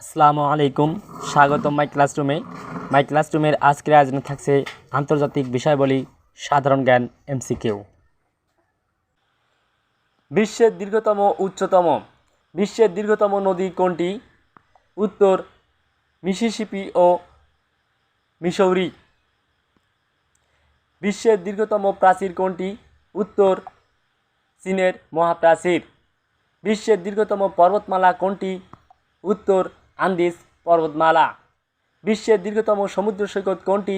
আসসালামু আলাইকুম, স্বাগতম মাই ক্লাসরুমের আজকের আয়োজনে থাকছে আন্তর্জাতিক বিষয়াবলী, সাধারণ জ্ঞান, এমসিকিউ। বিশ্বের দীর্ঘতম নদী কোনটি? উত্তর মিসিসিপি ও মিসৌরি। বিশ্বের দীর্ঘতম প্রাচীর কোনটি? উত্তর চীনের মহাপ্রাচীর। বিশ্বের দীর্ঘতম পর্বতমালা কোনটি? উত্তর আন্দিজ পর্বতমালা। বিশ্বের দীর্ঘতম সমুদ্র সৈকত কোনটি?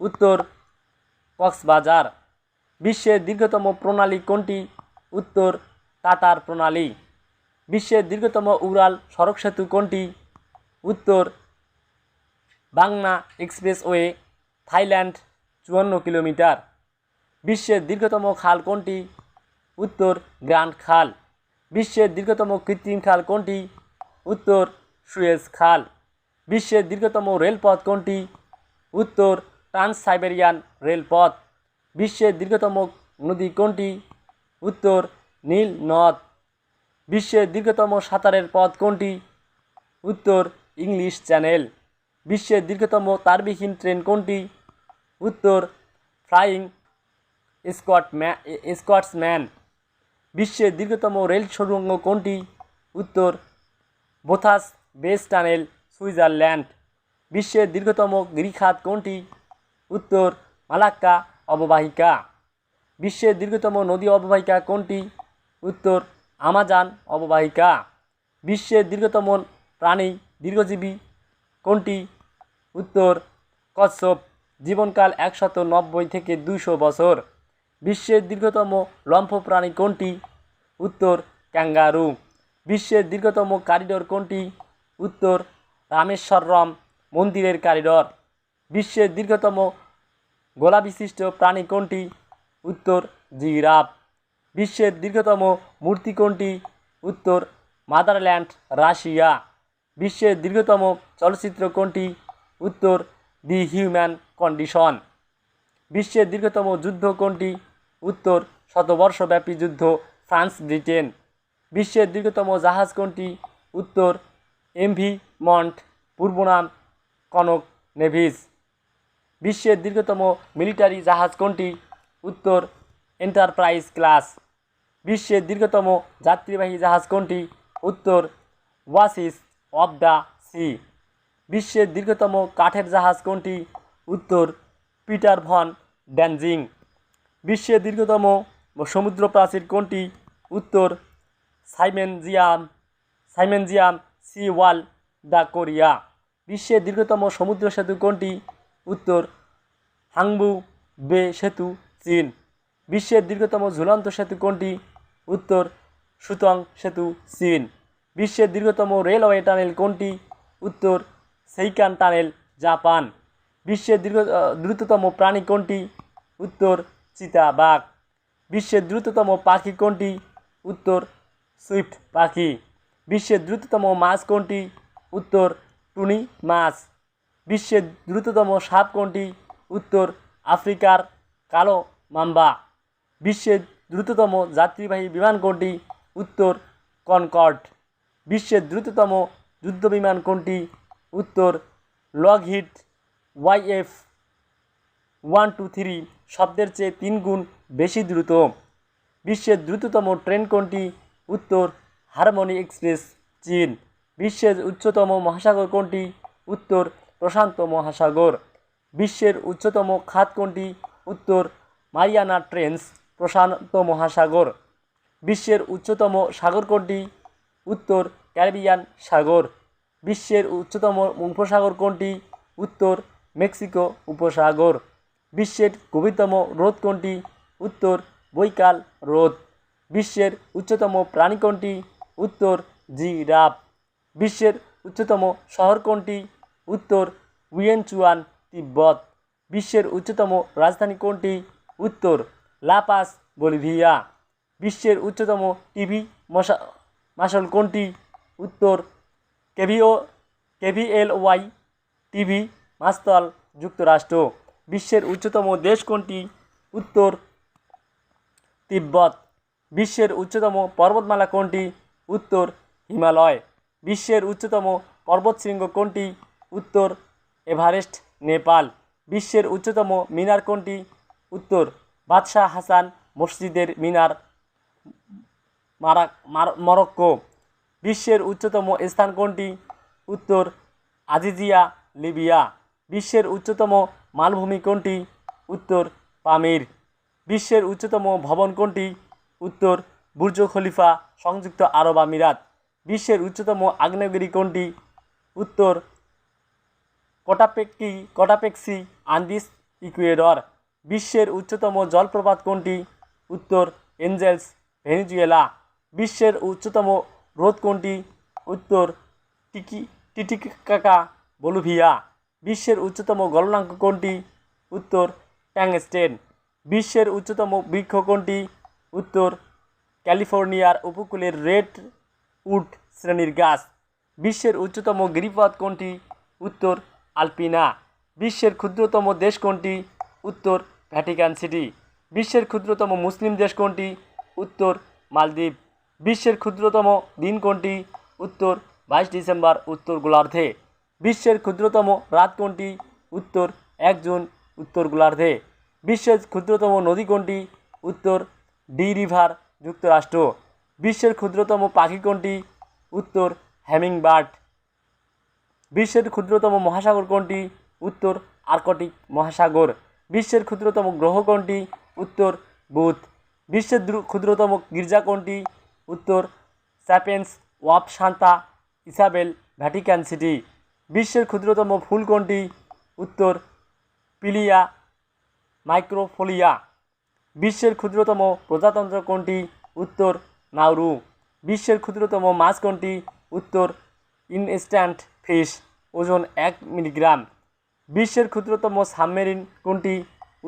উত্তর কক্সবাজার। বিশ্বের দীর্ঘতম প্রণালী কোনটি? উত্তর তাতার প্রণালী। বিশ্বের দীর্ঘতম উড়াল সড়ক সেতু কোনটি? উত্তর বাংনা এক্সপ্রেসওয়ে, থাইল্যান্ড, 54 কিলোমিটার। বিশ্বের দীর্ঘতম খাল কোনটি? উত্তর গ্র্যান্ড খাল। বিশ্বের দীর্ঘতম কৃত্রিম খাল কোনটি? উত্তর সুয়েজ খাল। বিশ্বের দীর্ঘতম রেলপথ কোনটি? উত্তর ট্রান্স সাইবেরিয়ান রেলপথ। বিশ্বের দীর্ঘতম নদী কোনটি? উত্তর নীল নদ। বিশ্বের দীর্ঘতম সাঁতারের পথ কোনটি? উত্তর ইংলিশ চ্যানেল। বিশ্বের দীর্ঘতম তারবিহীন ট্রেন কোনটি? উত্তর ফ্লাইং স্কটসম্যান। বিশ্বের দীর্ঘতম রেল সুড়ঙ্গ কোনটি? উত্তর বোথাস বেস টানেল, সুইজারল্যান্ড। বিশ্বের দীর্ঘতম গিরিখাত কোনটি? উত্তর মালাক্কা অববাহিকা। বিশ্বের দীর্ঘতম নদী অববাহিকা কোনটি? উত্তর আমাজন অববাহিকা। বিশ্বের দীর্ঘতম প্রাণী দীর্ঘজীবী কোনটি? উত্তর কচ্ছপ, জীবনকাল 190 থেকে 200 বছর। বিশ্বের দীর্ঘতম লম্ফ প্রাণী কোনটি? উত্তর ক্যাঙ্গারু। বিশ্বের দীর্ঘতম করিডোর কোনটি? উত্তর রামেশ্বরম মন্দিরের করিডোর। বিশ্বের দীর্ঘতম গলাবিশিষ্ট প্রাণী কোনটি? উত্তর জিরাফ। বিশ্বের দীর্ঘতম মূর্তি কোনটি? উত্তর মাদারল্যান্ড, রাশিয়া। বিশ্বের দীর্ঘতম চলচ্চিত্র কোনটি? উত্তর দি হিউম্যান কন্ডিশন। বিশ্বের দীর্ঘতম যুদ্ধ কোনটি? উত্তর শতবর্ষব্যাপী যুদ্ধ, ফ্রান্স ব্রিটেন। বিশ্বের দীর্ঘতম জাহাজ কোনটি? উত্তর এমভি মন্ট, পূর্বনাম কনক নেভিস। বিশ্বের দীর্ঘতম মিলিটারি জাহাজ কোনটি? উত্তর এন্টারপ্রাইজ ক্লাস। বিশ্বের দীর্ঘতম যাত্রীবাহী জাহাজ কোনটি? উত্তর ওয়াসিস অফ দ্য সি। বিশ্বের দীর্ঘতম কাঠের জাহাজ কোনটি? উত্তর পিটার ভন ড্যানজিং। বিশ্বের দীর্ঘতম সমুদ্র প্রাচীর কোনটি? উত্তর সাইমেনজিয়াম সি ওয়াল, দ্য কোরিয়া। বিশ্বের দীর্ঘতম সমুদ্র সেতু কোনটি? উত্তর হাংবু বে সেতু, চীন। বিশ্বের দীর্ঘতম ঝুলন্ত সেতু কোনটি? উত্তর সুতং সেতু, চীন। বিশ্বের দীর্ঘতম রেলওয়ে টানেল কোনটি? উত্তর সেইকান টানেল, জাপান। বিশ্বের দ্রুততম প্রাণী কোনটি? উত্তর চিতাবাঘ। বিশ্বের দ্রুততম পাখি কোনটি? উত্তর সুইফট পাখি। বিশ্বের দ্রুততম মাছ কোনটি? উত্তর টুনি মাছ। বিশ্বের দ্রুততম সাপ কোনটি? উত্তর আফ্রিকার কালো মাম্বা। বিশ্বের দ্রুততম যাত্রীবাহী বিমান কোনটি? উত্তর কনকর্ড। বিশ্বের দ্রুততম যুদ্ধবিমান কোনটি? উত্তর লকহিড ওয়াইএফ 123 শব্দের চেয়ে 3 গুণ বেশি দ্রুত। বিশ্বের দ্রুততম ট্রেন কোনটি? উত্তর হারমোনি এক্সপ্রেস, চীন। বিশ্বের উচ্চতম মহাসাগর কোনটি? উত্তর প্রশান্ত মহাসাগর। বিশ্বের উচ্চতম খাত কোনটি? উত্তর মারিয়ানা ট্রেঞ্চ, প্রশান্ত মহাসাগর। বিশ্বের উচ্চতম সাগর কোনটি? উত্তর ক্যারিবিয়ান সাগর। বিশ্বের উচ্চতম উপসাগর কোনটি? উত্তর মেক্সিকো উপসাগর। বিশ্বের গভীরতম হ্রদ কোনটি? উত্তর বৈকাল হ্রদ। বিশ্বের উচ্চতম প্রাণী কোনটি? উত্তর জিরাফ। বিশ্বের উচ্চতম শহর কোনটি? উত্তর উইয়েনচুয়ান, তিব্বত। বিশ্বের উচ্চতম রাজধানী কোনটি? উত্তর লাপাস, বলিভিয়া। বিশ্বের উচ্চতম টিভি মাসল কোনটি? উত্তর কেভিএলওয়াই টিভি মাস্তল, যুক্তরাষ্ট্র। বিশ্বের উচ্চতম দেশ কোনটি? উত্তর তিব্বত। বিশ্বের উচ্চতম পর্বতমালা কোনটি? উত্তর হিমালয়। বিশ্বের উচ্চতম পর্বতশৃঙ্গ কোনটি? উত্তর এভারেস্ট, নেপাল। বিশ্বের উচ্চতম মিনার কোনটি? উত্তর বাদশাহ হাসান মসজিদের মিনার, মরক্কো। বিশ্বের উচ্চতম স্থান কোনটি? উত্তর আজিজিয়া, লিবিয়া। বিশ্বের উচ্চতম মালভূমি কোনটি? উত্তর পামির। বিশ্বের উচ্চতম ভবন কোনটি? উত্তর বুর্জ খলিফা, সংযুক্ত আরব আমিরাত। বিশ্বের উচ্চতম আগ্নেয়গিরি কোনটি? উত্তর কোটাপেক্সি, আন্দিস, ইকুয়েডর। বিশ্বের উচ্চতম জলপ্রপাত কোনটি? উত্তর এঞ্জেলস, ভেনেজুয়েলা। বিশ্বের উচ্চতম হ্রদ কোনটি? উত্তর টিটিকাকা, বলিভিয়া। বিশ্বের উচ্চতম গলনাঙ্ক কোনটি? উত্তর ট্যাংস্টেন। বিশ্বের উচ্চতম বৃক্ষ কোনটি? উত্তর ক্যালিফোর্নিয়ার উপকূলের রেড উড শ্রেণীর গাছ। বিশ্বের উচ্চতম গিরিপথ কোনটি? উত্তর আলপিনা। বিশ্বের ক্ষুদ্রতম দেশ কোনটি? উত্তর ভ্যাটিকান সিটি। বিশ্বের ক্ষুদ্রতম মুসলিম দেশ কোনটি? উত্তর মালদ্বীপ। বিশ্বের ক্ষুদ্রতম দিন কোনটি? উত্তর 22 ডিসেম্বর, উত্তর গোলার্ধে। বিশ্বের ক্ষুদ্রতম রাত কোনটি? উত্তর 1 জুন, উত্তর গোলার্ধে। বিশ্বের ক্ষুদ্রতম নদী কোনটি? উত্তর ডি রিভার, যুক্তরাষ্ট্র। বিশ্বের ক্ষুদ্রতম পাখি কোনটি? উত্তর হ্যামিংবার্ড। বিশ্বের ক্ষুদ্রতম মহাসাগর কোনটি? উত্তর আর্কটিক মহাসাগর। বিশ্বের ক্ষুদ্রতম গ্রহ কোনটি? উত্তর বুধ। বিশ্বের ক্ষুদ্রতম গির্জা কোনটি? উত্তর স্যাপেন্স of Santa Isabel, Vatican City. বিশ্বের ক্ষুদ্রতম ফুল কোনটি? উত্তর পিলিয়া মাইক্রোফোলিয়া। বিশ্বের ক্ষুদ্রতম প্রজাতন্ত্র কোনটি? উত্তর নাউরু। বিশ্বের ক্ষুদ্রতম মাছ কোনটি? উত্তর ইনস্ট্যান্ট ফিশ, ওজন 1 মিলিগ্রাম। বিশ্বের ক্ষুদ্রতম সাবমেরিন কোনটি?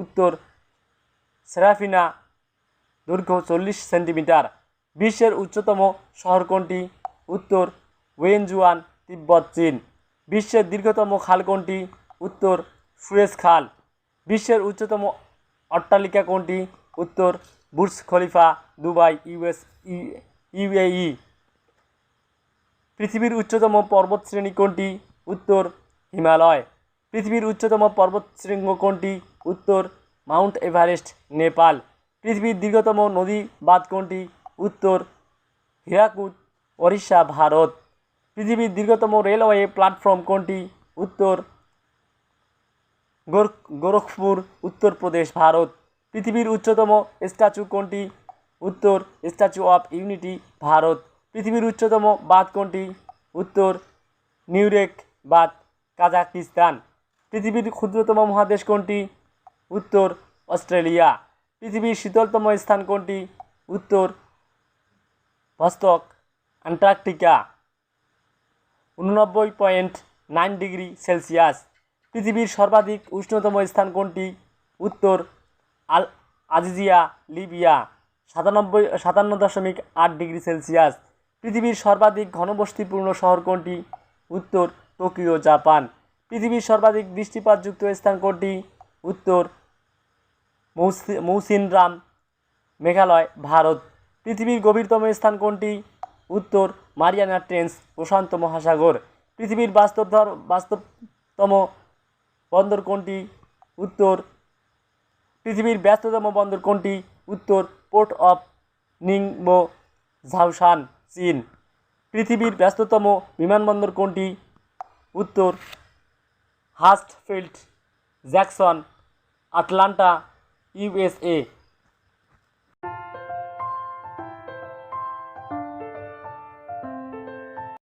উত্তর সেরাফিনা, দৈর্ঘ্য 40 সেন্টিমিটার। বিশ্বের উচ্চতম শহর কোনটি? উত্তর ওয়েনজুয়ান, তিব্বত, চীন। বিশ্বের দীর্ঘতম খাল কোনটি? উত্তর সুয়েজ খাল। বিশ্বের উচ্চতম অট্টালিকা কোনটি? উত্তর বুর্জ খলিফা, দুবাই, ইউএই। পৃথিবীর উচ্চতম পর্বতশ্রেণী কোনটি? উত্তর হিমালয়। পৃথিবীর উচ্চতম পর্বতশৃঙ্গ কোনটি? উত্তর মাউন্ট এভারেস্ট, নেপাল। পৃথিবীর দীর্ঘতম নদী বাঁধ কোনটি? উত্তর হীরাকুদ, ওড়িশা, ভারত। পৃথিবীর দীর্ঘতম রেলওয়ে প্ল্যাটফর্ম কোনটি? উত্তর গোরখপুর, উত্তরপ্রদেশ, ভারত। পৃথিবীর উচ্চতম স্ট্যাচু কোনটি? উত্তর স্ট্যাচু অফ ইউনিটি, ভারত। পৃথিবীর উচ্চতম বাঁধ কোনটি? উত্তর নিউরেক বাঁধ, কাজাকিস্তান। পৃথিবীর ক্ষুদ্রতম মহাদেশ কোনটি? উত্তর অস্ট্রেলিয়া। পৃথিবীর শীতলতম স্থান কোনটি? উত্তর ভস্তক, অ্যান্টার্কটিকা, 89.9 ডিগ্রি সেলসিয়াস। পৃথিবীর সর্বাধিক উষ্ণতম স্থান কোনটি? উত্তর আজিজিয়া, লিবিয়া, 57.8 ডিগ্রি সেলসিয়াস। পৃথিবীর সর্বাধিক ঘনবসতিপূর্ণ শহর কোনটি? উত্তর টোকিও, জাপান। পৃথিবীর সর্বাধিক বৃষ্টিপাতযুক্ত স্থান কোনটি? উত্তর মৌসিনরাম, মেঘালয়, ভারত। পৃথিবীর গভীরতম স্থান কোনটি? উত্তর মারিয়ানা ট্রেঞ্চ, প্রশান্ত মহাসাগর। পৃথিবীর বাস্তবতম বন্দর কোনটি? উত্তর পৃথিবীর ব্যস্ততম বন্দর কোনটি? উত্তর পোর্ট অফ নিংবো, ঝাওশান, চীন। পৃথিবীর ব্যস্ততম বিমানবন্দর কোনটি? উত্তর হার্টসফিল্ড জ্যাকসন, আটলান্টা, ইউএসএ।